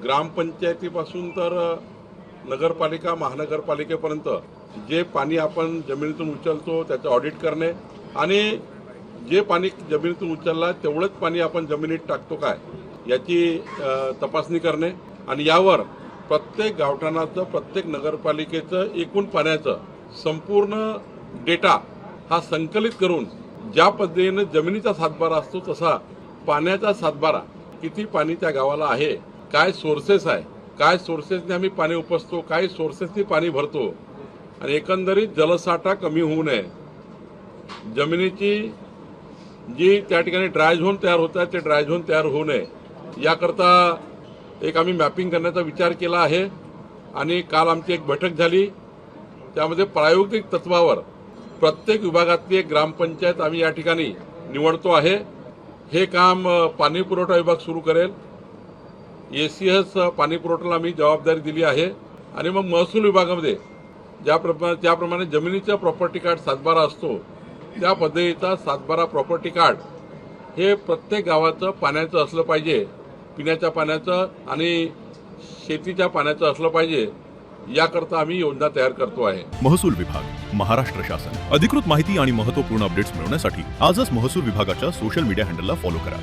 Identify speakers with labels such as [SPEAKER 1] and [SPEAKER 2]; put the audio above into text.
[SPEAKER 1] ग्रामपंचायतीपासून तर नगरपालिका महानगरपालिकेपर्यंत जे पाणी आपण जमिनीतून उचलतो त्याचं ऑडिट करणे आणि जे पाणी जमिनीतून उचलला तेवढंच पाणी आपण जमिनीत टाकतो काय याची तपासणी करणे आणि यावर प्रत्येक गावठाणाचं प्रत्येक नगरपालिकेचं एकूण पाण्याचं संपूर्ण डेटा हा संकलित करून ज्या पद्धतीने जमिनीचा सातबारा असतो तसा पाण्याचा सातबारा किती पाणी त्या गावाला आहे, काय सोर्सेस आहे, काय सोर्सेसने आम्ही पाणी उपसतो, काय सोर्सेसनी पाणी भरतो आणि एकंदरीत जलसाठा कमी होऊ नये, जमिनीची जी त्या ठिकाणी ड्राय झोन तयार होत आहे ते ड्राय झोन तयार होऊ नये याकरता एक आम्ही मॅपिंग करण्याचा विचार केला आहे आणि काल आमची एक बैठक झाली. त्यामध्ये प्रायोगिक तत्वावर प्रत्येक विभागातली एक ग्रामपंचायत आम्ही या ठिकाणी निवडतो आहे. हे काम पाणी पुरवठा विभाग सुरू करेल. एसीएस पाणी पुरवठ्याला आम्ही जबाबदारी दिली आहे आणि मग महसूल विभागामध्ये ज्याप्रमाणे जमिनीचा प्रॉपर्टी कार्ड सातबारा असतो त्या पद्धतीचा सातबारा प्रॉपर्टी कार्ड हे प्रत्येक गावाचं पाण्याचं असलं पाहिजे, पिण्याच्या पाण्याचं आणि शेतीच्या पाण्याचं असलं पाहिजे याकरता आम्ही योजना तयार करतो आहे.
[SPEAKER 2] महसूल विभाग, महाराष्ट्र शासन. अधिकृत माहिती आणि महत्त्वपूर्ण अपडेट्स मिळवण्यासाठी आजच महसूल विभागाच्या सोशल मीडिया हँडलला फॉलो करा.